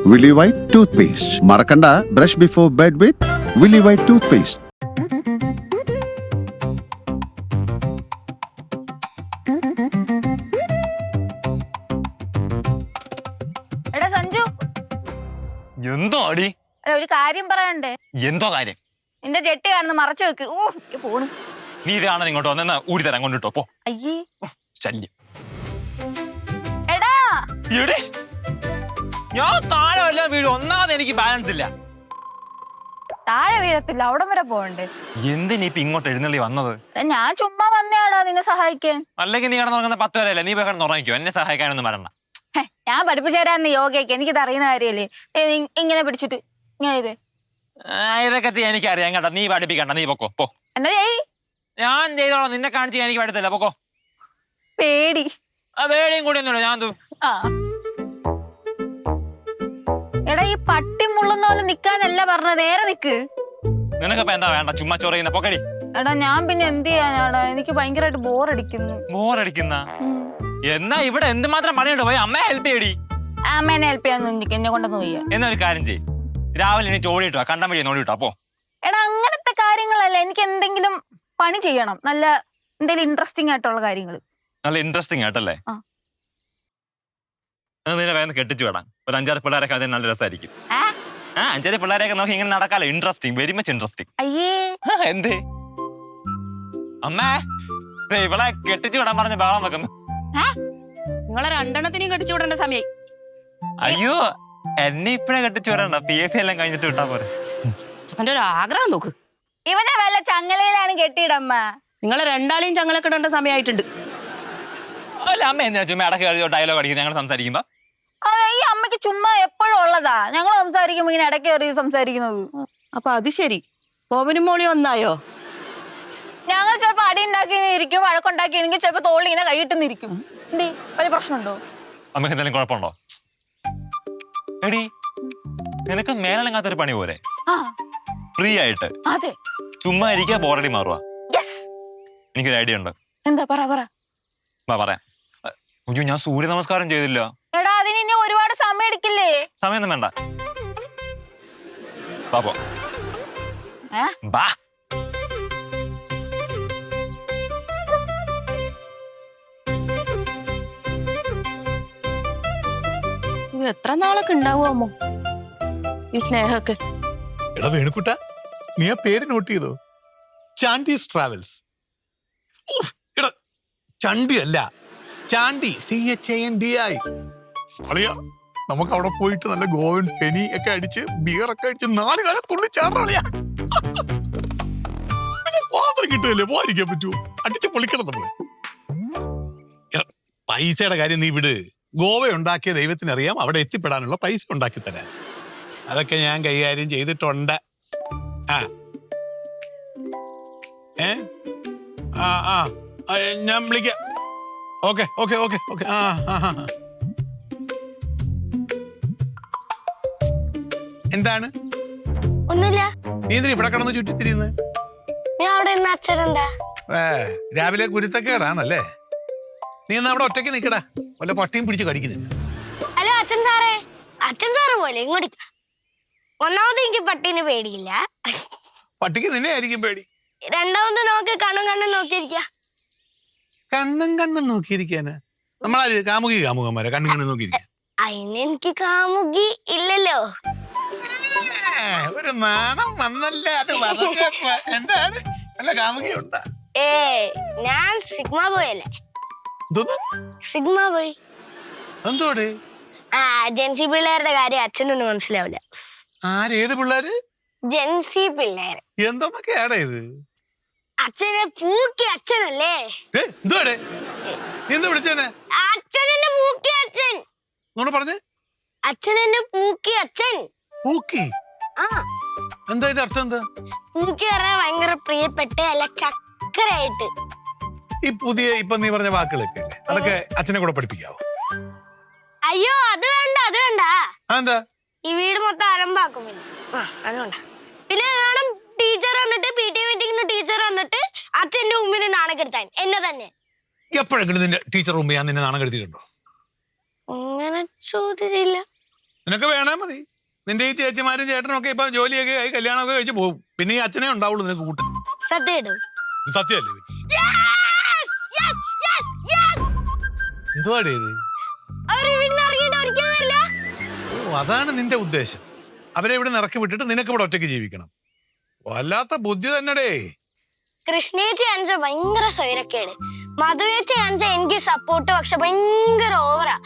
Willy White toothpaste. Marakanda, brush before bed with Willy White toothpaste. എടാ സഞ്ജു, എന്തോ അടി? ഒരു കാര്യം പറയണ്ടേ? എന്തോ കാര്യം? നിന്റെ ജെട്ടി കാണുന്ന മറച്ചു വെക്ക്. പോണു. നീ ഇത് കാണാൻ ഇങ്ങോട്ട് വന്നാ ഊരി തരാൻ കൊണ്ടിട്ടോ പോ. അയ്യേ ശല്യം. എടാ എടി, ഞാൻ താഴെ വല്ല വീട് ഒന്നാമത് എനിക്ക് ബാലൻസ് ഇല്ല. താഴെ വീഴത്തില്ല, അവിടം വരെ പോകണ്ടേ? എന്തിനാ ഇപ്പൊ ഇങ്ങോട്ട് എഴുന്നള്ളി വന്നത്? ഞാൻ ചുമ്മാ വന്നയാടാ നിന്നെ സഹായിക്കാൻ. അല്ലെങ്കിൽ നീ കിടന്നുറങ്ങുന്ന 10 വരെയല്ലേ, നീ പോയി കിടന്നുറങ്ങിക്കോ, എന്നെ സഹായിക്കാനൊന്നും വരണ്ട. ഞാൻ പഠിപ്പിച്ചു തരാന്ന് യോഗയൊക്കെ, എനിക്കിത് അറിയുന്ന കാര്യല്ലേ. ഇങ്ങനെ പിടിച്ചിട്ട് ഞാൻ ഇതൊക്കെ ചെയ്യാൻ എനിക്കറിയാം കേട്ടോ, നീ പഠിപ്പിക്കണ്ട, നീ പൊക്കോ പോ. എന്താ ചെയ്? ഞാൻ ചെയ്തോളാം, നിന്നെ കാണിച്ച് എനിക്ക് പഠിത്തല്ല, പൊക്കോ. പേടി. വേടിയും കൂടി ഒന്നുമില്ല, ഞാൻ ആ എടാ, ഈ പട്ടി മുള്ളുന്ന പോലെ നിക്കാനല്ല പറഞ്ഞ, നേരെ നിക്ക്. നിനക്കപ്പ എന്താ വേണ്ട, ചുമ്മാ ചൊറിയുന്ന പൊക്കടി. എടാ ഞാൻ പിന്നെ എന്ത് ചെയ്യാനാടാ, എനിക്ക് ഭയങ്കരമായിട്ട് ബോറടിക്കുന്നു. ബോറടിക്കുന്ന എന്നാ ഇവിടെ എന്തുമാത്രം പണിയുണ്ട്, പോയി അമ്മയെ ഹെൽപ്പ് ചെയ്യടി. അമ്മേനെ ഹെൽപ്പ് ചെയ്യാൻ എന്നെ കൊണ്ടൊന്നും വയ്യ. എന്നൊരു കാര്യം ചെയ്യ്, രാവിലെ എനിക്ക് ഓടിട്ടോ, കണ്ടം വഴി നോടിട്ടോ അപ്പോ. എടാ അങ്ങനത്തെ കാര്യങ്ങളല്ല, എനിക്ക് എന്തെങ്കിലും പണി ചെയ്യണം, നല്ല എന്തെങ്കിലും ഇൻട്രസ്റ്റിംഗ് ആയിട്ടുള്ള കാര്യങ്ങൾ. നല്ല ഇൻട്രസ്റ്റിംഗ് ആയിട്ടല്ലേ? നിന്നെ വേഗം കെട്ടിച്ചു വിടാം, ഒരു 5-6 പിള്ളേരൊക്കെ അതിന് നല്ല രസമായിരിക്കും. 5-6 പിള്ളേരെയൊക്കെ നോക്കി ഇങ്ങനെ നടക്കാലോ, ഇൻട്രസ്റ്റിംഗ്, വെരി മച്ച് ഇൻട്രസ്റ്റിംഗ്. അയ്യേ എന്തേ അമ്മേ, ഇവളെ കെട്ടിച്ചു വിടാൻ പറഞ്ഞ ബഹളം വെക്കുന്നു. നിങ്ങളെ രണ്ടെണ്ണത്തിനെയും കെട്ടിച്ചു വിടേണ്ട സമയം. അയ്യോ, എന്നെ ഇപ്പഴേ കെട്ടിച്ചു വിടണ്ട, PSC എല്ലാം കഴിഞ്ഞിട്ട് വിട്ടാ പോരെ. എന്റെ ഒരു ആഗ്രഹം നോക്ക്. ഇവനെ വല്ല ചങ്ങലയിലാണ് കെട്ടിയിടമ്മ. നിങ്ങളെ രണ്ടാളെയും ചങ്ങലൊക്കെ ഇടേണ്ട സമയമായിട്ടുണ്ട്. അല്ല അമ്മ എന്നാ ചുമ്മാ ഇടയ്ക്ക് ഡയലോഗ് അടിക്കും ഞങ്ങൾ സംസാരിക്കുമ്പോ? ഈ അമ്മയ്ക്ക് ചുമ്മാ എപ്പോഴും ഉള്ളതാ, ഞങ്ങൾ സംസാരിക്കുമ്പോ ഇങ്ങനെ ഇടയ്ക്ക് കയറി സംസാരിക്കുന്നത്. അപ്പൊ അത് ശരി, ബോബനും മോളി ഒന്നായോ? ഞങ്ങൾ ചിലപ്പോ അടി ഉണ്ടാക്കി ഇരിക്കും, വഴക്കുണ്ടാക്കി എനിക്ക് ചിലപ്പോ തോളിൽ ഇങ്ങനെ കൈയിട്ടുന്നിരിക്കും. എന്തേ, വലിയ പ്രശ്നമുണ്ടോ? അമ്മക്ക് എന്തെങ്കിലും കുഴപ്പമുണ്ടോ? എടി, നിനക്ക് മേലനങ്ങാത്തൊരു പണി പോലെ ഫ്രീ ആയിട്ട് അതെ ചുമ്മാ ഇരിക്കാ, ബോറടി മാറുക. എനിക്കൊരു ഐഡിയ ഉണ്ട്. എന്താ പറ പറയാം. അയ്യോ, ഞാൻ സൂര്യ നമസ്കാരം ചെയ്തില്ല. എടാ അതിന് ഇനി ഒരുപാട് സമയം എടുക്കില്ലേ? സമയൊന്നും വേണ്ട, ബാ. എത്ര നാളൊക്കെ ഉണ്ടാവുമോ ഈ സ്നേഹമൊക്കെ? എടാ വേണുക്കുട്ട, നീ ആ പേര് നോട്ട് ചെയ്തോ? ചാണ്ടീസ് ട്രാവൽസ്. എടാ ചണ്ടി അല്ല, ചാണ്ടി, CHANDI. അളിയ, നമുക്ക് അവിടെ പോയിട്ട് നല്ല ഗോവൻ പെനി ഒക്കെ അടിച്ച് ബിയറൊക്കെ അടിച്ച് 4 കാലം തുള്ളി ചേർന്നളിയാ. സ്വാതന്ത്ര്യം കിട്ടുമല്ലേ, പോയിരിക്കാൻ പറ്റുമോ? അടിച്ച് പൊളിക്കണം നമ്മള്. പൈസയുടെ കാര്യം നീ വിട്, ഗോവ ഉണ്ടാക്കിയ ദൈവത്തിനറിയാം, അവിടെ എത്തിപ്പെടാനുള്ള പൈസ ഉണ്ടാക്കി തരാൻ. അതൊക്കെ ഞാൻ കൈകാര്യം ചെയ്തിട്ടുണ്ട്. ഞാൻ വിളിക്കാം. ഓക്കെ. എന്താണ്? ഒന്നുമില്ല. നീ എന്തിനാ ഇവിടെ കിടന്ന് ചുറ്റിത്തിരിയുന്നത്? രാവിലെ കുരുത്തക്കേടാണല്ലേ? നീ എന്നാ അവിടെ ഒറ്റയ്ക്ക് നിക്കടാ, വല്ല പട്ടിയും പിടിച്ച് കടിക്കുന്നില്ല. ഹലോ അച്ഛൻ സാറ് പോലെ ഇങ്ങോട്ട്. ഒന്നാമത് എനിക്ക് പട്ടീനെ പേടിയില്ല. പട്ടിക്ക് നിന്നെ ആയിരിക്കും പേടി. രണ്ടാമത് നമുക്ക് കണ്ണും നോക്കിയിരിക്ക. കണ്ണും നോക്കിയിരിക്കാന് നമ്മളാര് കാമുകന്മാരെ കണ്ണും നോക്കിയിരിക്കാൻ? അതിന് എനിക്ക് കാമുകി ഇല്ലല്ലോ. ഒരു നാണം വന്നല്ലേ അത്. എന്താണ്, അല്ല കാമുകി ഉണ്ടാ? ഞാൻ സിഗ്മ ബോയ് അല്ലേ? സിഗ്മ ബോയ് എന്തോടെ? ജെൻസി പിള്ളേരുടെ കാര്യം അച്ഛനൊന്നും മനസ്സിലാവില്ല. ആരേത് പിള്ളേര്? ജെൻസി പിള്ളേര്. എന്തൊക്കെയാടാ ഇത്? അച്ഛനെ പൂക്കി അച്ഛനല്ലേ? എന്തോടെ നീ എന്താ വിളിച്ചേനെ? അച്ഛനെ പൂക്കി അച്ഛൻ. പറഞ്ഞേ, അച്ഛനെ പൂക്കി അച്ഛൻ. പൂക്കി? എന്താ ഇതിന്റെ അർത്ഥം? എന്താ പൂക്കി പറഞ്ഞാൽ ഭയങ്കര പ്രിയപ്പെട്ട അല്ല, ചക്കരായിട്ട്. ഈ പുതിയ ഇപ്പൊ നീ പറഞ്ഞ വാക്കുകളൊക്കെ അല്ലേ, അതൊക്കെ അച്ഛനെ കൂടെ പഠിപ്പിക്കാവോ? അയ്യോ അത് വേണ്ട. എന്താ ഈ വീട് മൊത്തം അലമ്പാക്കും. അതുകൊണ്ടാ. പിന്നെ കാണും ടീച്ചർ വന്നിട്ട് PT മീറ്റിംഗ് ടീച്ചർ വന്നിട്ട് അച്ഛന്റെ മുമ്പിൽ നാണക്കെടുത്താൻ എന്നെ തന്നെ. എപ്പോഴെങ്കിലും നിന്റെ ടീച്ചർ മുമ്പ് ഞാൻ നിന്നെ നാണം കെടുത്തിട്ടുണ്ടോ? അങ്ങനെ ചോദിച്ചില്ല. നിനക്ക് വേണേ മതി. നിന്റെ ഈ ചേച്ചിമാരും ചേട്ടനും ഒക്കെ ഇപ്പൊ ജോലിയൊക്കെ ആയി കല്യാണമൊക്കെ കഴിച്ച് പോകും. പിന്നെ ഈ അച്ഛനെ ഉണ്ടാവുള്ളൂ നിനക്ക് കൂട്ടൻ. സത്യം സത്യമല്ലേ? എന്തുവാടേ ഇത്? ഓ, അതാണ് നിന്റെ ഉദ്ദേശം. അവരെ ഇവിടെ ഇറക്കി വിട്ടിട്ട് നിനക്ക് ഇവിടെ ഒറ്റയ്ക്ക് ജീവിക്കണം. വല്ലാത്ത ബുദ്ധി തന്നെടേ. കൃഷ്ണേച്ചി കാണിച്ച ഭയങ്കര സ്വൈരക്കേട്, മധുവേച്ചി കാണിച്ച എനിക്ക് സപ്പോർട്ട് പക്ഷെ ഭയങ്കര ഓവറാ.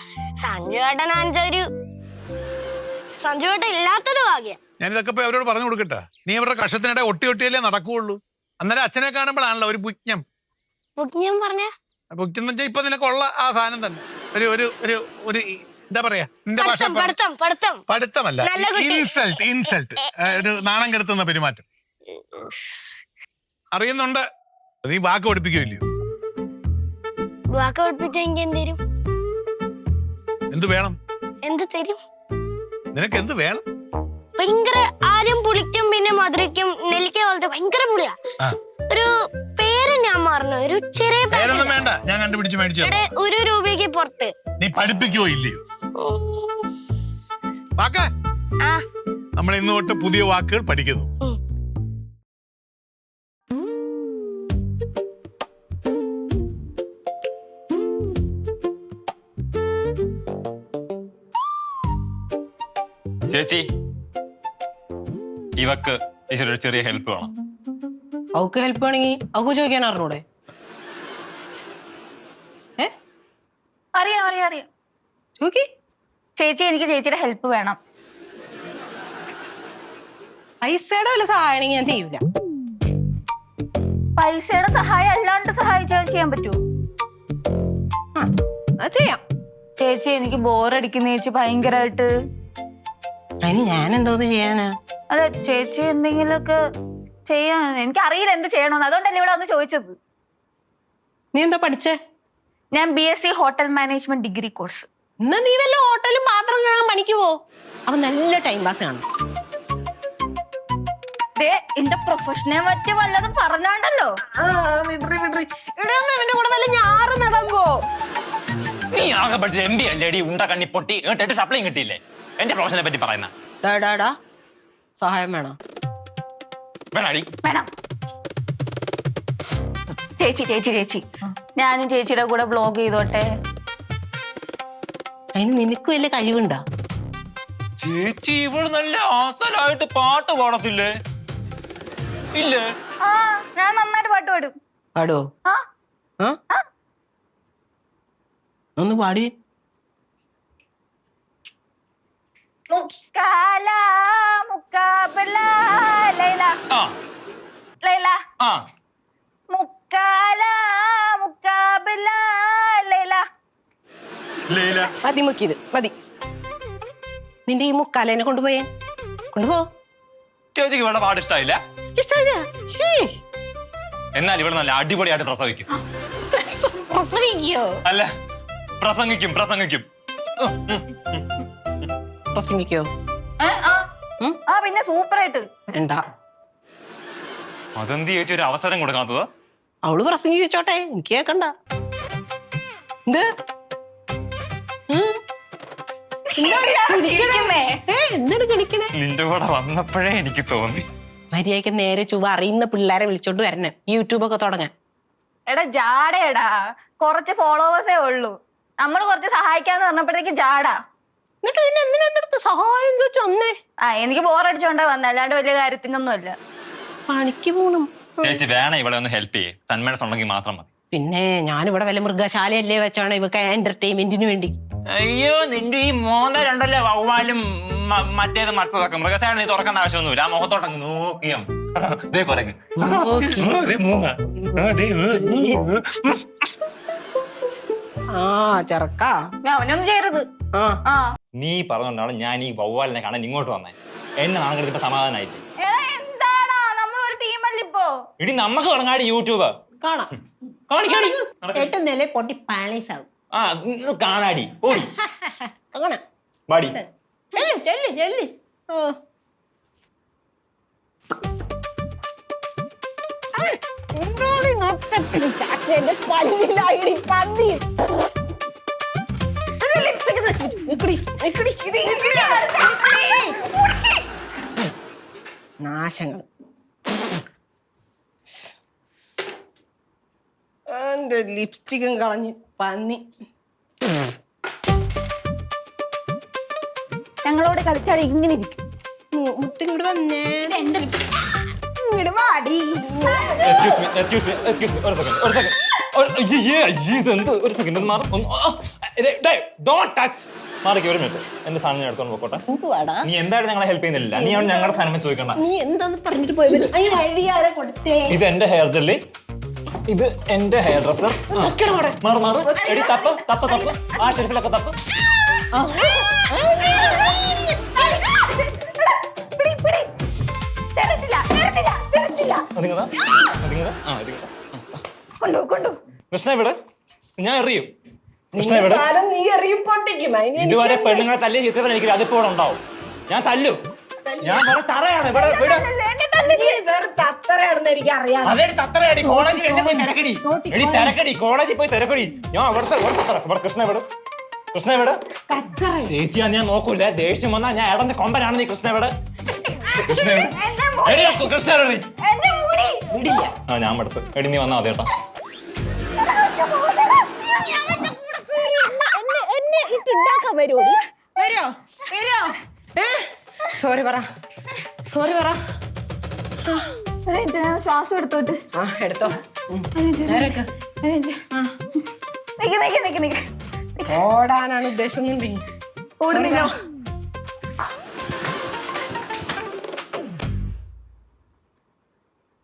സഞ്ജുവേട്ടൻ ഇല്ലാത്തത് ഭാഗ്യം. ഞാനിതൊക്കെ പോയി അവരോട് പറഞ്ഞു കൊടുക്കട്ടെ. നീ അവരുടെ കഷത്തിനിടെ ഒട്ടിയല്ലേ നടക്കുകയുള്ളൂ. അന്നേരം അച്ഛനെ കാണുമ്പോഴാണല്ലോ ഒരു പുജ്ഞം. പുജ്ഞം പറഞ്ഞ പുജ്ഞം എന്ന് വെച്ചാൽ ഇപ്പൊ നിനക്കുള്ള ആ സാധനം തന്നെ. ഒരു ഒരു ഒരു ഒരു എന്താ പറയാ, നിന്റെ ഭാഷ പഠിത്തമല്ല, ഇൻസൾട്ട്, ഒരു നാണം കെടുത്തുന്ന പെരുമാറ്റം. അറിയുന്നുണ്ട്. നീ വാക്ക് പഠിപ്പിക്കുകയില്ലയോ? വാക്ക് പഠിപ്പിച്ച എനിക്ക് എന്തേരും? എന്ത് വേണം? എന്ത് തരും? നിനക്ക് എന്ത് വേണം? ഭയങ്കര ആദ്യം പുളിക്കും പിന്നെ മധുരയ്ക്കും നെല്ലിക്ക പോലത്തെ ഭയങ്കര പുളിയാ. ഒരു പേര് ഞാൻ മറന്നു, ഒരു ചെറിയ പേരൊന്നും വേണ്ട, ഞാൻ കണ്ടുപിടിച്ച് മേടിച്ചു. 1 രൂപയ്ക്ക് പുറത്ത്. നീ പഠിപ്പിക്കുകയോ ഇല്ലയോ? വാക്ക് നമ്മൾ ഇന്ന് തൊട്ട് പുതിയ വാക്കുകൾ പഠിക്കുന്നു. ചേച്ചി, ഇവക്ക് ഒരു ചെറിയ ഹെൽപ്പ് വേണം. അവക്ക് ഹെൽപ്പ് വേണമെങ്കിൽ അവക്ക് ചോദിക്കാൻ അറിഞ്ഞൂടെ? അറിയാം അറിയാം അറിയാം. ചോദിക്ക്. ചേച്ചി, എനിക്ക് ചേച്ചിയുടെ ഹെൽപ്പ് വേണം. പൈസയുടെ വല്ല സഹായമാണെങ്കിൽ ഞാൻ ചെയ്യൂല. പൈസയുടെ സഹായം അല്ലാണ്ട് സഹായിച്ചാൽ ചെയ്യാൻ പറ്റുമോ? ചെയ്യാം. ചേച്ചി, എനിക്ക് ബോറടിക്കുന്ന ചേച്ചി ഭയങ്കരമായിട്ട്. അതിന് ഞാൻ എന്തോന്ന് ചെയ്യാനാ? അതെ, ചേച്ചി എന്തെങ്കിലുമൊക്കെ ചെയ്യാൻ. എനിക്കറിയില്ല എന്ത് ചെയ്യണമെന്ന്, അതുകൊണ്ടല്ലേ ഇവിടെ വന്ന് ചോദിച്ചത്. നീ എന്താ പഠിച്ചേ? ഞാൻ BSc hotel management degree course. എന്നാ നീ വല്ല ഹോട്ടലും പാത്രം കാണാൻ പണിക്ക് പോ. അവ നല്ല ടൈം പാസ് ആണ്. എന്റെ പ്രൊഫഷനെ പറ്റി വല്ലതും പറഞ്ഞാണ്ടല്ലോ. ഇവന്റെ കൂടെ വല്ല ഞാറ് നടമ്പോ. നീ ആകെ പഠിച്ചത് MBA അല്ലേടി? ഉണ്ട കണ്ണി പൊട്ടി കേട്ടിട്ട് സപ്ലൈ കിട്ടിയില്ലേ? എന്റെ പ്രൊഫഷനെ പറ്റി പറയുന്ന സഹായം വേണം. വേണാടി? വേണം. ചേച്ചി ചേച്ചി ചേച്ചി, ഞാനും ചേച്ചിയുടെ കൂടെ ബ്ലോഗ് ചെയ്തോട്ടെ? അതിന് നിനക്ക് വല്ല കഴിവുണ്ടോ? ചേച്ചി, ഇവള് നല്ല ആസലായിട്ട് പാട്ട് പാടത്തില്ലേ? ഇല്ലേ? ആ, ഞാൻ നന്നായിട്ട് പാട്ട് പാടും. പാടോ? ഒന്ന് പാടി. മുക്കാല മുക്കാബല ലൈല ലൈല മുക്കാല മുക്കാബല ലൈല ലൈല. മതി മുക്കിയത് മതി. നിന്റെ ഈ മുക്കാലേനെ കൊണ്ടുപോയേ. കൊണ്ടുപോ. ചേച്ചിക്ക് ഇവിടെ പാട് ഇഷ്ടമായില്ല? ഇഷ്ടമില്ല. എന്നാൽ ഇവിടെ നല്ല അടിപൊളിയായിട്ട് പ്രസംഗിക്കും. പ്രസംഗിക്കോ? അല്ല, പ്രസംഗിക്കും പ്രസംഗിക്കും. പ്രസംഗിക്കോ? പിന്നെ സൂപ്പറായിട്ട്. വേണ്ട. അതെന്ത് ചേച്ചി ഒരു അവസരം കൊടുക്കാത്തത്? അവള് പ്രസംഗിച്ചോട്ടെ, എനിക്ക് കേക്കണ്ട. എന്ത് എന്താണ് കളിക്കണേ? നിന്റെ കൂടെ വന്നപ്പോഴേ എനിക്ക് തോന്നി. മര്യാദക്ക് നേരെ ചുവ അറിയുന്ന പിള്ളേരെ വിളിച്ചോണ്ട് വരണം, യൂട്യൂബൊക്കെ തുടങ്ങാൻ. എടാ ജാടേടാ, കുറച്ച് ഫോളോവേഴ്സേ ഉള്ളൂ. നമ്മൾ കുറച്ച് സഹായിക്കാന്ന് പറഞ്ഞപ്പോഴത്തേക്ക് ജാടാ. എന്നിട്ട് പിന്നെ എന്തിനാ എന്റെ അടുത്ത് സഹായം ചോദിച്ചു വന്നേ? എനിക്ക് ബോറടിച്ചോണ്ടാ വന്ന, അല്ലാണ്ട് വലിയ കാര്യത്തിനൊന്നും അല്ല. പണിക്ക് പോണം. ചേച്ചി വേണം ഇവിടെ ഒന്ന് ഹെൽപ്പ് ചെയ്യേ, സന്മനസ് ഉണ്ടെങ്കിൽ മാത്രം മതി. പിന്നെ ഞാനിവിടെ വല്ല മൃഗശാലയല്ലേ വെച്ചാണ് ഇവക്ക് എന്റർടൈൻമെന്റിന് വേണ്ടി. അയ്യോ, നിന്റെ ഈ മോന്ത രണ്ടല്ലേ വവ്വാലും മറ്റേത് മറ്റതൊക്കെ. മൃഗശാല നീ തുറക്കേണ്ട ആവശ്യമൊന്നുമില്ല. ആ മുഖത്തോട്ടങ്ങ് നോക്കിയാ ചെറുക്കാ അവനൊന്നും ചെയ്യരുത്. നീ പറഞ്ഞോണ്ടാണ് ഞാൻ ഈ വവ്വാലിനെ കാണാൻ ഇങ്ങോട്ട് വന്നേ. എന്നെ നാളെ സമാധാനായിട്ട്. എന്താടാ, നമ്മളൊരു ടീമല്ലേ ഇപ്പോ? ഇടി നമുക്ക് തുടങ്ങാടി യൂട്യൂബ്. കാണാം. കാണിക്കാടി. എട്ടുന്നേലെ പൊട്ടി പാളീസ് ആവും. ആ കാണാടി. ഓടി അങ്ങനെ ബാടി. ലിപ്സ്റ്റിക് നാശങ്ങൾ എന്റെ ലിപ്സ്റ്റിക്കും കളഞ്ഞ് പന്നി. ഞങ്ങളോട് കളിച്ചാൽ ഇങ്ങനെ ഇരിക്കും. മുത്തിങ്ങോട് വന്നേ. എന്റെ ലിപ്സ്റ്റിക് ഇങ്ങോട്ട് വാടി. Excuse me, ഒരു second. ഇതെന്ത് ഒരു സെക്കൻഡ് മാറും. Don't touch. മാറിക്ക് ഒരു മിനിറ്റ്. എന്റെ സാധനം ഞാൻ എടുത്തോണ്ട് പോക്കോട്ടെ. എന്തുവാടാ? നീ എന്തായാലും ഞങ്ങളെ ഹെൽപ്പ് ചെയ്യുന്നില്ല. നീ ഞങ്ങളുടെ സാധനം ചോദിക്കണ്ട. നീ എന്താന്ന് പറഞ്ഞിട്ട് പോയി. അഴിയാരെ കൊടുത്തേ. ഇത് എന്റെ ഹെയർ ജെല്ലി, ഇത് എന്റെ ഹെയർ ഡ്രസ്സർ. മാറ് എടി തപ്പ് ആ ഷെൽഫിലൊക്കെ തപ്പ്. കൃഷ്ണ ഇവിടെ ഞാൻ എറിയും. കൃഷ്ണ ഇവിടെ നീ എറിയും പൊട്ടിക്കും. ഇതുവരെ പെണ്ണുങ്ങളെ തല്ലി ചിത്രവൻ എനിക്ക് അതിപ്പോ ഇവിടെ ഉണ്ടാവും. ഞാൻ തല്ലും. ഞാൻ ഇവിടെ തറയാണ് ഇവിടെ എനിക്ക് അറിയാം. അതേ തത്തറയടി. കോളേജിൽ എന്നെ പോയി തിരക്കടി. എടി തിരക്കടി, കോളേജിൽ പോയി തിരക്കടി. ഞാൻ അവിടുത്തെ ഇവിടെ കൃഷ്ണ ഇവിടെ ചേച്ചിയാ ഞാൻ നോക്കൂല. ദേഷ്യം വന്നാ ഞാൻ ഇടന്റെ കൊമ്പനാണ്. നീ കൃഷ്ണ ഇവിടെ കൃഷ്ണ ആ ഞാൻ എടുത്ത് എടി നീ വന്നാ അതേട്ടാ. സോറി പറ. ശ്വാസം എടുത്തോട്ട്. ആ എടുത്തോ. ഓടാനാണ് ഉദ്ദേശം. ഓടുന്നില്ലോ.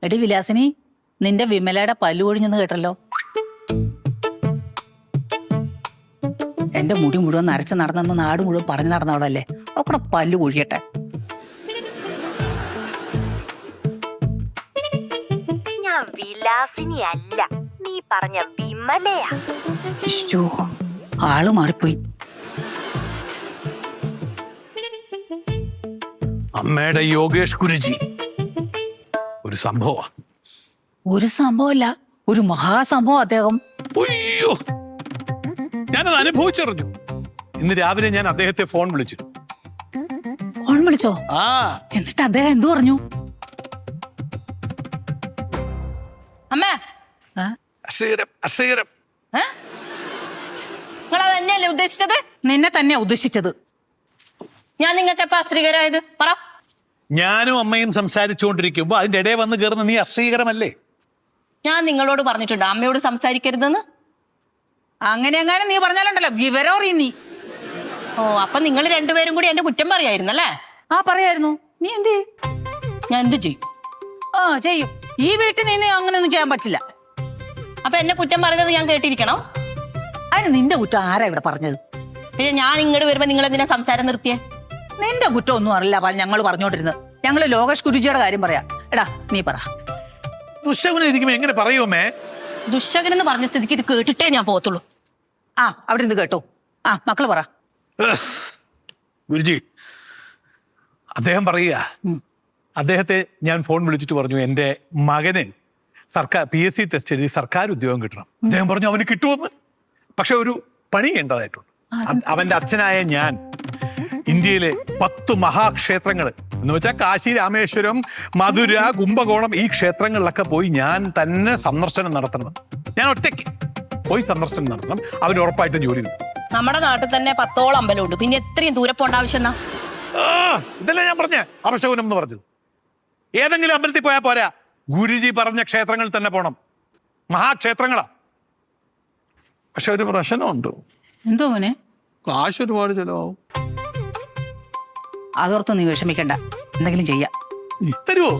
എടി വിലാസിനി, നിന്റെ വിമലയുടെ പല്ലു ഒഴിഞ്ഞെന്ന് കേട്ടല്ലോ. എന്റെ മുടി മുഴുവൻ നരച്ച് നടന്നെന്ന് നാട് മുഴുവൻ പറഞ്ഞു നടന്നവളല്ലേ. അവക്കടെ പല്ലു കൊഴിയട്ടെ. ഞാൻ വിലാസിനി അല്ല, നീ പറഞ്ഞ വിമലയാ. ഇശ്ശോ, ആള് മാറിപ്പോയി. അമ്മയുടെ യോഗേഷ് ഗുരുജി ഒരു സംഭവം. ഒരു സംഭവമല്ല, ഒരു മഹാസംഭവം അദ്ദേഹം. അയ്യോ, ഞാനത് അനുഭവിച്ചറിഞ്ഞു. ഇന്ന് രാവിലെ ഞാൻ അദ്ദേഹത്തെ ഫോൺ വിളിച്ചു. ഫോൺ വിളിച്ചോ? ആ എന്നിട്ട് അദ്ദേഹം എന്തു പറഞ്ഞു? അമ്മ അശ്രീകരം നിങ്ങളത് തന്നെയല്ലേ ഉദ്ദേശിച്ചത്? നിന്നെ തന്നെ ഉദ്ദേശിച്ചത്. ഞാൻ നിങ്ങൾക്ക് എപ്പോ അശ്രീകരായത് പറ. ഞാനും അമ്മയും സംസാരിച്ചുകൊണ്ടിരിക്കുമ്പോ അതിന്റെ ഇടയിൽ വന്ന് കയറുന്ന നീ അശ്രീകരമല്ലേ? ഞാൻ നിങ്ങളോട് പറഞ്ഞിട്ടുണ്ട് അമ്മയോട് സംസാരിക്കരുതെന്ന്. അങ്ങനെ നീ പറഞ്ഞാലുണ്ടല്ലോ വിവരം അറിയും നീ. ഓ, അപ്പൊ നിങ്ങൾ രണ്ടുപേരും കൂടി എന്റെ കുറ്റം പറയായിരുന്നല്ലേ? ആ പറയായിരുന്നു. നീ എന്ത് ചെയ്യും? ഞാൻ എന്ത് ചെയ്യും? ചെയ്യും. ഈ വീട്ടിൽ നീ അങ്ങനെയൊന്നും ചെയ്യാൻ പറ്റില്ല. അപ്പൊ എന്നെ കുറ്റം പറയുന്നത് ഞാൻ കേട്ടിരിക്കണം? അതിന് നിന്റെ കുറ്റം ആരാ ഇവിടെ പറഞ്ഞത്? പിന്നെ ഞാൻ ഇങ്ങോട്ട് വരുമ്പോ നിങ്ങൾ എന്തിനാ സംസാരം നിർത്തിയേ? നിന്റെ കുറ്റം ഒന്നും അറിയില്ല. ഞങ്ങൾ പറഞ്ഞോണ്ടിരുന്നത് ഞങ്ങള് ലോകേഷ് ഗുരുജിയുടെ കാര്യം പറയാ. എടാ നീ പറ. ദുശ്ശകുനായിരിക്കുമ്പോ എങ്ങനെ പറയുമേ? ദുശ്ശകനെന്ന് പറഞ്ഞ സ്ഥിതിക്ക് ഇത് കേട്ടിട്ടേ ഞാൻ പോകത്തുള്ളൂ. അവിടെ നിന്ന് കേട്ടോ. മക്കള് പറ. ഗുരുജി, അദ്ദേഹം പറയുക, അദ്ദേഹത്തെ ഞാൻ ഫോൺ വിളിച്ചിട്ട് പറഞ്ഞു എൻ്റെ മകന് സർക്കാർ PSC ടെസ്റ്റ് എഴുതി സർക്കാർ ഉദ്യോഗം കിട്ടണം. അദ്ദേഹം പറഞ്ഞു അവന് കിട്ടുമെന്ന്. പക്ഷെ ഒരു പണി ചെയ്യേണ്ടതായിട്ടുണ്ട്. അവന്റെ അച്ഛനായ ഞാൻ ഇന്ത്യയിലെ 10 മഹാക്ഷേത്രങ്ങൾ എന്ന് വെച്ചാൽ കാശി, രാമേശ്വരം, മധുര, കുംഭകോണം, ഈ ക്ഷേത്രങ്ങളിലൊക്കെ പോയി ഞാൻ തന്നെ സന്ദർശനം നടത്തണം. ഞാൻ ഒറ്റയ്ക്ക് പോയി സന്ദർശനം നടത്തണം. അവന് ഉറപ്പായിട്ട് ജോലി കിട്ടും. നമ്മുടെ നാട്ടിൽ തന്നെ 10ഓളം അമ്പലമുണ്ട്. പിന്നെ എത്രയും ദൂരെ പോണ്ട ആവശ്യം എന്നാ? ഇതല്ലേ ഞാൻ പറഞ്ഞ അപശകുനം എന്ന് പറഞ്ഞത്. ഏതെങ്കിലും അമ്പലത്തിൽ പോയാൽ പോരാ, ഗുരുജി പറഞ്ഞ ക്ഷേത്രങ്ങളിൽ തന്നെ പോണം. മഹാക്ഷേത്രങ്ങളാ. പക്ഷെ ഒരു പ്രശ്നമുണ്ട്. എന്തോ മോനെ? കാശ് ഒരുപാട് ചെലവാകും. അതോർത്ത് നീ വിഷമിക്കണ്ട, എന്തെങ്കിലും ചെയ്യാം. തരുവോ?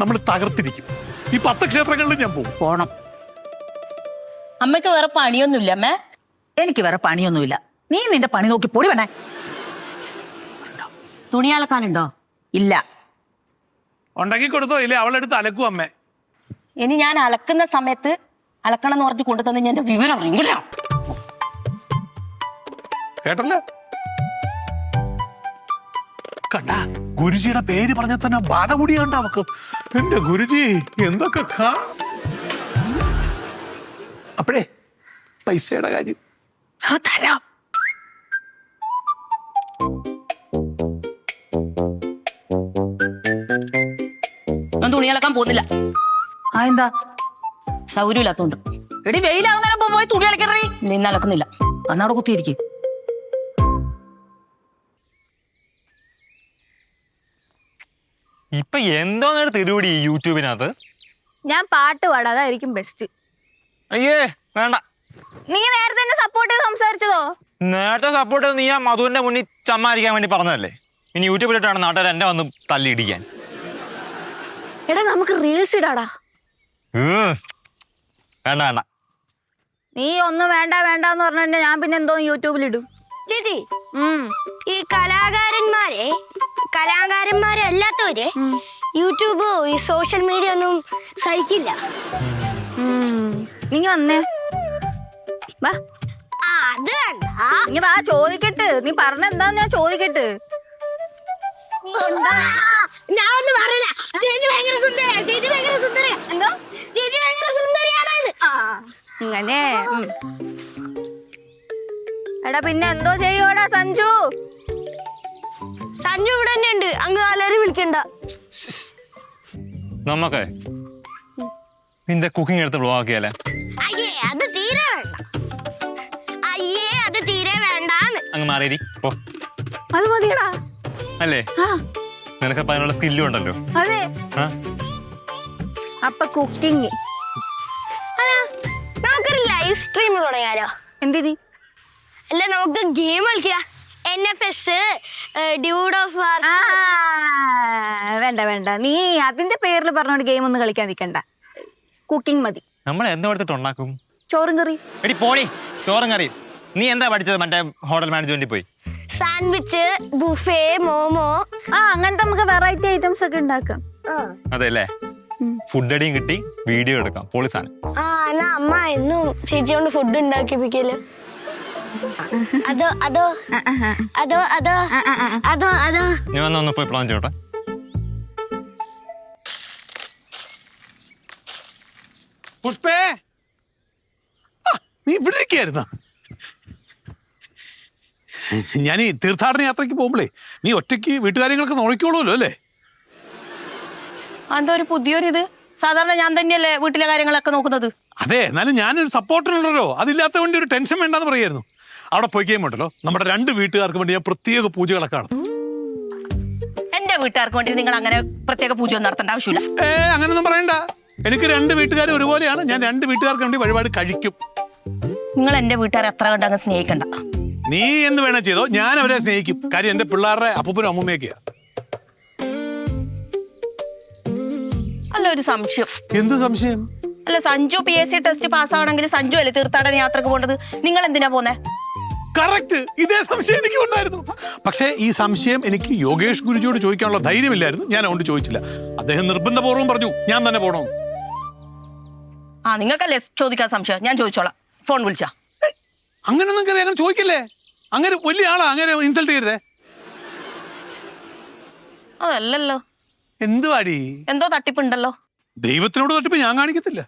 നമ്മൾ തകർത്തിരിക്കും. ഈ 10 ക്ഷേത്രങ്ങളിലും ഞാൻ പോകും. പോണം. അമ്മയ്ക്ക് വേറെ പണിയൊന്നുമില്ല അമ്മേ? എനിക്ക് വേറെ പണിയൊന്നുമില്ല. നീ നിന്റെ പണി നോക്കി പൊടി വേണേ. തുണി അലക്കാനുണ്ടോ? ഇല്ല. ഉണ്ടാക്കി കൊടുത്തോ? ഇല്ലേ അവളെടുത്ത് അലക്കും അമ്മേ. ഇനി ഞാൻ അലക്കുന്ന സമയത്ത് അലക്കണം എന്ന് പറഞ്ഞ് കൊണ്ടുതന്നെ ഞാൻ എന്റെ വിവരം അറിയില്ല. കേട്ടല്ലോ? കണ്ട, ഗുരുജിയുടെ പേര് പറഞ്ഞാൽ തന്നെ ബാധ കൂടിയുണ്ട് അവക്ക്. എന്റെ ഗുരുജി എന്തൊക്കെ അപ്പോഴേ പൈസയുടെ കാര്യം ഞാൻ തരാം. ഞാൻ തുണി അലക്കാൻ പോകുന്നില്ല. ആ എന്താ? സൗകര്യമില്ലാത്തോണ്ട്. എടി വെയിലാകുന്നതിന് മുമ്പ് പോയി തുണി അലക്കറി. ഇല്ല, ഇന്ന് അലക്കുന്നില്ല. അന്നവിടെ കുത്തിയിരിക്കും. ഇപ്പൊ എന്തോന്നാണ് തിരുവടി യൂട്യൂബിനകത്ത്? ഞാൻ പാട്ട് പാടാം, അതായിരിക്കും ബെസ്റ്റ്. അയ്യേ വേണ്ട. നീ നേരത്തെ എന്നെ സപ്പോർട്ട് ചെയ്ത് സംസാരിച്ചതോ? നേരത്തെ സപ്പോർട്ട് നീ ആ മധുവിന്റെ മുന്നിൽ ചമ്മാരിക്കാൻ വേണ്ടി പറഞ്ഞതല്ലേ? ഇനി യൂട്യൂബിലിട്ടാണ് നാട്ടുകാർ എന്നെ വന്ന് തല്ലി ഇടിക്കാൻ. എടാ നമുക്ക് റീൽസ് ഇടാടാ. വേണ്ട വേണ്ട. നീ ഒന്നും വേണ്ട വേണ്ട എന്ന് പറഞ്ഞ ഞാൻ പിന്നെ എന്തോ യൂട്യൂബിലിടും. ചേച്ചി ഈ കലാകാരന്മാരെ അല്ലാത്തവര് യൂട്യൂബ് ഈ സോഷ്യൽ മീഡിയ ഒന്നും സഹിക്കില്ല. നീ വന്നേ വാ. അത് വേണ്ട. നീ വാ, ചോദിക്കട്ട്. നീ പറഞ്ഞ എന്താന്ന് ഞാൻ ചോദിക്കട്ട്. ഞാൻ ഒന്നും പറയില്ല. ചേച്ചി ഭയങ്കര സുന്ദരിയാണ്. ചേച്ചി ഭയങ്കര സുന്ദരിയാണ്. എന്തോ? ചേച്ചി ഭയങ്കര സുന്ദരിയാണ്. അങ്ങനെ. എടാ പിന്നെ എന്തോ ചെയ്യോടാ സഞ്ജു? സഞ്ജു ഇവിടെ തന്നെ ഉണ്ട്. അങ്ങ് ആരും വിളിക്കണ്ട. നമ്മക്കേ നിന്റെ കുക്കിംഗ് എടുത്ത് ബ്ലോഗ് ആക്കിയാലേ? അയ്യേ അത് തീരെ വേണ്ട. അയ്യേ അത് തീരെ വേണ്ടാന്ന്. അങ്ങ് മാറിയിരി പോ. അത് മതിയടാ. അല്ലേ? ആ നിനക്കപ്പ അതിനുള്ള സ്കില്ലും ഉണ്ടല്ലോ. അതെ. ആ അപ്പൊ കുക്കിംഗ്. അല്ല നമുക്കൊരു ലൈവ് സ്ട്രീം തുടങ്ങിയാലോ? എന്തിനി? അല്ല നമുക്ക് ഗെയിം കളിക്കുക. NFS, ഡ്യൂഡ് ഓഫ് വാർ. വേണ്ട വേണ്ട, നീ അതിന്റെ പേരിൽ പറഞ്ഞോണ്ട് ഗെയിം ഒന്നും കളിക്കാൻ നിൽക്കണ്ട. കുക്കിംഗ് മതി. നമ്മൾ എന്താ എടുത്തിട്ട് ഉണ്ടാക്കും? ചോറും കറി. എടി പോണി ചോറും കറി. നീ എന്താ പഠിച്ചത് മറ്റേ ഹോട്ടൽ മാനേജ്മെന്റിൽ പോയി? Sandwich, buffet, momo. അങ്ങനത്തെ നമുക്ക് വെറൈറ്റി ഐറ്റംസ് ഒക്കെ ഉണ്ടാക്കാം. അതെ അല്ലേ? ഫുഡ് അടിയും കിട്ടി, വീഡിയോ എടുക്കാം. പോളിസാണ്. എന്നാ അമ്മ എന്നും ചേച്ചിയോണ്ട് ഫുഡ് ഉണ്ടാക്കിപ്പിക്കല്. അതോ അതോ അതോ അതോ അതോ അതോ ഞാൻ ഒന്ന് പോയി പ്ലാൻ ചെയ്യട്ടെ. പുഷ്പേ, നീ ഇവിടെ ഇരിക്കുകയായിരുന്നോ? ഞാൻ ഈ തീർത്ഥാടന യാത്രയ്ക്ക് പോകുമ്പോഴേ നീ ഒറ്റയ്ക്ക് വീട്ടുകാര്യങ്ങളൊക്കെ നോക്കിക്കോളൂല്ലോ അല്ലേ? എന്താ ഒരു പുതിയൊരിത്? സാധാരണ ഞാൻ തന്നെയല്ലേ വീട്ടിലെ കാര്യങ്ങളൊക്കെ നോക്കുന്നത്. അതെ, എന്നാലും ഞാനൊരു സപ്പോർട്ടിനുള്ളല്ലോ. അതില്ലാത്ത വേണ്ടി ഒരു ടെൻഷൻ വേണ്ടാന്ന് പറയായിരുന്നു. അവിടെ പോയി കഴിയുമ്പോണ്ടല്ലോ നമ്മുടെ 2 വീട്ടുകാർക്ക് വേണ്ടി ഞാൻ പ്രത്യേക പൂജകളൊക്കെ കാണും. എന്റെ വീട്ടുകാർക്ക് വേണ്ടി നിങ്ങൾ അങ്ങനെ പ്രത്യേക പൂജ ഒന്നും നടത്തേണ്ട ആവശ്യമില്ല. അങ്ങനൊന്നും പറയണ്ട. എനിക്ക് 2 വീട്ടുകാർ ഒരുപോലെയാണ്. ഞാൻ 2 വീട്ടുകാർക്ക് വേണ്ടി വഴിപാട് കഴിക്കും. നിങ്ങൾ എന്റെ വീട്ടുകാരെ അത്ര കണ്ട് അങ്ങ് സ്നേഹിക്കണ്ട. നീ എന്ത് വേണേ ചെയ്തോ, ഞാൻ അവരെ സ്നേഹിക്കും. കാര്യം എന്റെ പിള്ളേരുടെ അപ്പൂപ്പനും അമ്മൂമ്മയൊക്കെയാ. അല്ല ഒരു സംശയം. എന്ത് സംശയം? അല്ല സഞ്ജു PSC ടെസ്റ്റ് പാസ്സാവണമെങ്കിൽ സഞ്ജു അല്ലേ തീർത്ഥാടന യാത്രക്ക് പോകേണ്ടത്? നിങ്ങൾ എന്തിനാ പോന്നെ? കറക്റ്റ്, ഇതേ സംശയം എനിക്ക് ഉണ്ടായിരുന്നു. പക്ഷേ ഈ സംശയം എനിക്ക് യോഗേഷ് ഗുരുജിയോട് ചോദിക്കാനുള്ള ധൈര്യമില്ലായിരുന്നു. ഞാൻ അതുകൊണ്ട് ചോദിച്ചില്ല. അദ്ദേഹം നിർബന്ധപൂർവ്വം പറഞ്ഞു ഞാൻ തന്നെ പോണോ. നിങ്ങൾക്കല്ലേ ചോദിക്കാൻ സംശയം? ഞാൻ ചോദിച്ചോളാം. ഫോൺ വിളിച്ചാ? അങ്ങനൊന്നും കയറി അങ്ങനെ ചോദിക്കല്ലേ. അങ്ങനെ വലിയ ആളാ, അങ്ങനെ ഇൻസൾട്ട് ചെയ്യരുതേ. അതല്ലല്ലോ. എന്തുവാടി? എന്തോ തട്ടിപ്പുണ്ടല്ലോ. ദൈവത്തിനോട് തട്ടിപ്പ് ഞാൻ കാണിക്കത്തില്ല.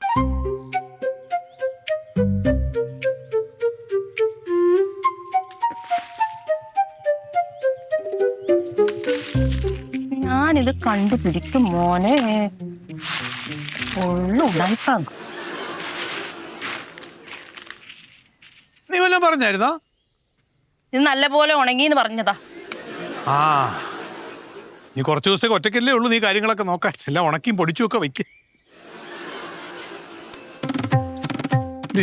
ഞാനിത് കണ്ടുപിടിക്കും മോനെ. നീ വല്ലതും പറഞ്ഞായിരുന്നോ? ഇത് നല്ല പോലെ ഉണങ്ങിന്ന് പറഞ്ഞതാ. നീ കുറച്ച് ദിവസത്തേക്ക് ഒറ്റയ്ക്കല്ലേ ഉള്ളൂ. നീ കാര്യങ്ങളൊക്കെ നോക്കാൻ എല്ലാം ഉണക്കിയും പൊടിച്ചും ഒക്കെ വയ്ക്ക്.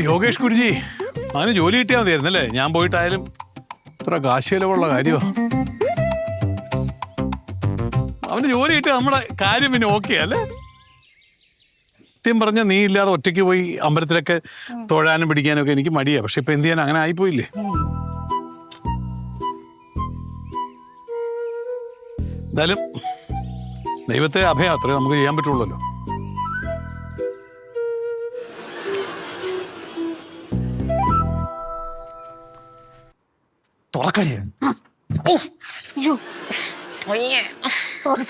യോഗേഷ് ഗുരുജി അവന് ജോലി കിട്ടിയാൽ മതിയായിരുന്നല്ലേ? ഞാൻ പോയിട്ടായാലും ഇത്ര കാശിലവുള്ള കാര്യമാണ്. അവന് ജോലി കിട്ടിയാൽ നമ്മുടെ കാര്യം പിന്നെ ഓക്കെ അല്ലേ? സത്യം പറഞ്ഞ നീ ഇല്ലാതെ ഒറ്റയ്ക്ക് പോയി അമ്പലത്തിലൊക്കെ തൊഴാനും പിടിക്കാനും ഒക്കെ എനിക്ക് മടിയാ. പക്ഷെ ഇപ്പൊ എന്ത് ചെയ്യാൻ, അങ്ങനെ ആയിപ്പോയില്ലേ. എന്തായാലും ദൈവത്തെ അഭയം അത്രേ നമുക്ക് ചെയ്യാൻ പറ്റുള്ളല്ലോ. സോറി.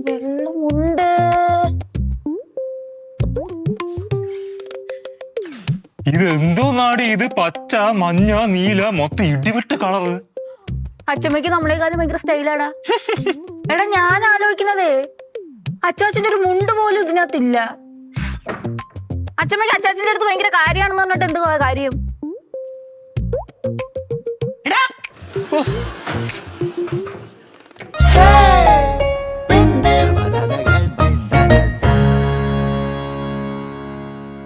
വെള്ളമുണ്ട്. ഇത് എന്തോ നാട്? ഇത് പച്ച, മഞ്ഞ, നീല, മൊത്തം ഇടിവിട്ട കളറ്. അച്ഛമ്മയ്ക്ക് നമ്മളെക്കാളും ഭയങ്കര സ്റ്റൈലാടാ. എടാ ഞാൻ ആലോചിക്കുന്നതേ അച്ചാച്ചന്റെ ഒരു മുണ്ട് പോലും ഇതിനകത്തില്ല. അച്ഛമ്മയ്ക്ക് അച്ചാച്ചന്റെ അടുത്ത് ഭയങ്കര കാര്യമാണെന്ന് പറഞ്ഞിട്ട് എന്തുവാ കാര്യം?